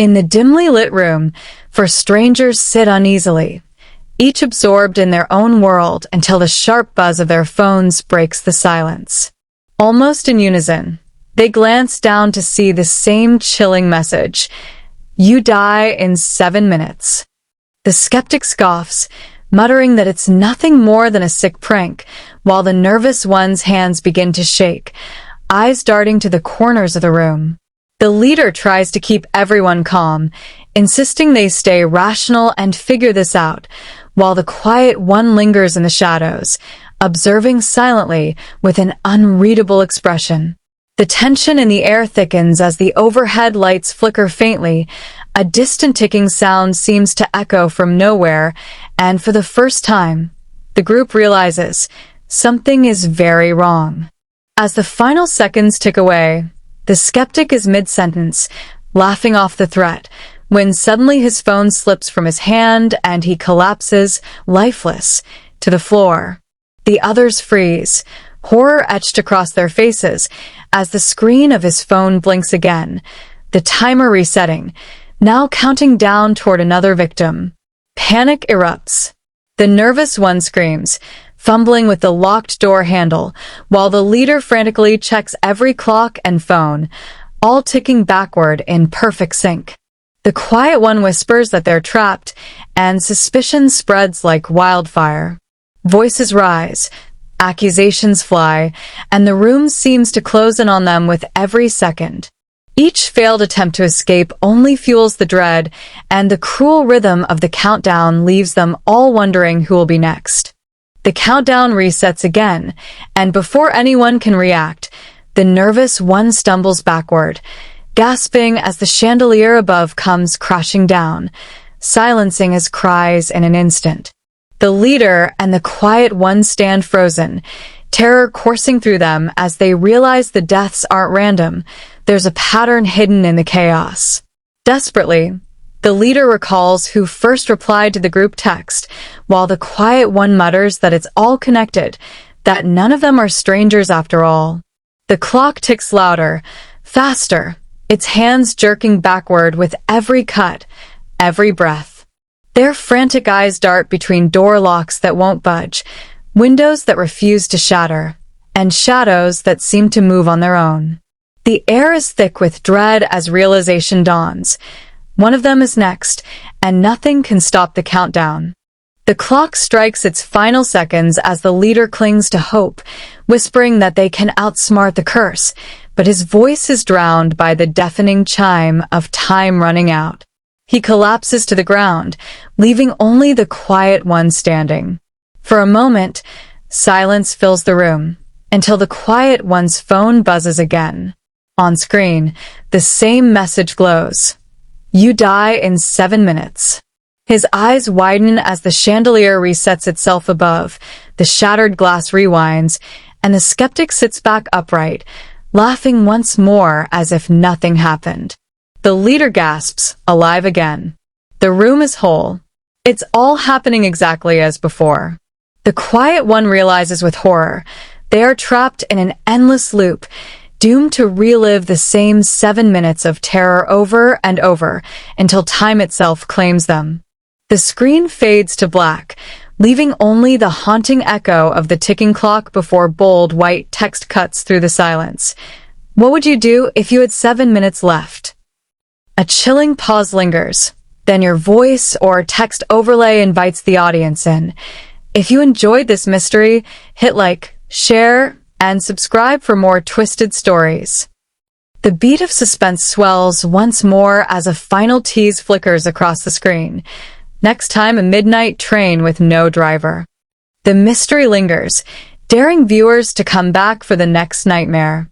In the dimly lit room, four strangers sit uneasily, each absorbed in their own world until the sharp buzz of their phones breaks the silence. Almost in unison, they glance down to see the same chilling message: "You die in 7 minutes." The skeptic scoffs, muttering that it's nothing more than a sick prank, while the nervous one's hands begin to shake, eyes darting to the corners of the room. The leader tries to keep everyone calm, insisting they stay rational and figure this out, while the quiet one lingers in the shadows, observing silently with an unreadable expression. The tension in the air thickens as the overhead lights flicker faintly. A distant ticking sound seems to echo from nowhere, and for the first time, the group realizes something is very wrong. As the final seconds tick away, the skeptic is mid-sentence, laughing off the threat, when suddenly his phone slips from his hand and he collapses, lifeless, to the floor. The others freeze, horror etched across their faces, as the screen of his phone blinks again, the timer resetting, now counting down toward another victim. Panic erupts. The nervous one screams, fumbling with the locked door handle, while the leader frantically checks every clock and phone, all ticking backward in perfect sync. The quiet one whispers that they're trapped, and suspicion spreads like wildfire. Voices rise, accusations fly, and the room seems to close in on them with every second. Each failed attempt to escape only fuels the dread, and the cruel rhythm of the countdown leaves them all wondering who will be next. The countdown resets again, and before anyone can react, the nervous one stumbles backward, gasping as the chandelier above comes crashing down, silencing his cries in an instant. The leader and the quiet one stand frozen, terror coursing through them as they realize the deaths aren't random. There's a pattern hidden in the chaos. Desperately, the leader recalls who first replied to the group text, while the quiet one mutters that it's all connected, that none of them are strangers after all. The clock ticks louder, faster, its hands jerking backward with every cut, every breath. Their frantic eyes dart between door locks that won't budge, windows that refuse to shatter, and shadows that seem to move on their own. The air is thick with dread as realization dawns. One of them is next, and nothing can stop the countdown. The clock strikes its final seconds as the leader clings to hope, whispering that they can outsmart the curse, but his voice is drowned by the deafening chime of time running out. He collapses to the ground, leaving only the quiet one standing. For a moment, silence fills the room, until the quiet one's phone buzzes again. On screen, the same message glows: "You die in 7 minutes." His eyes widen as the chandelier resets itself above, the shattered glass rewinds, and the skeptic sits back upright, laughing once more as if nothing happened. The leader gasps, alive again. The room is whole. It's all happening exactly as before. The quiet one realizes with horror they are trapped in an endless loop, doomed to relive the same 7 minutes of terror over and over until time itself claims them. The screen fades to black, leaving only the haunting echo of the ticking clock before bold white text cuts through the silence. What would you do if you had 7 minutes left? A chilling pause lingers. Then your voice or text overlay invites the audience in. If you enjoyed this mystery, hit like, share, and subscribe for more twisted stories. The beat of suspense swells once more as a final tease flickers across the screen. Next time, a midnight train with no driver. The mystery lingers, daring viewers to come back for the next nightmare.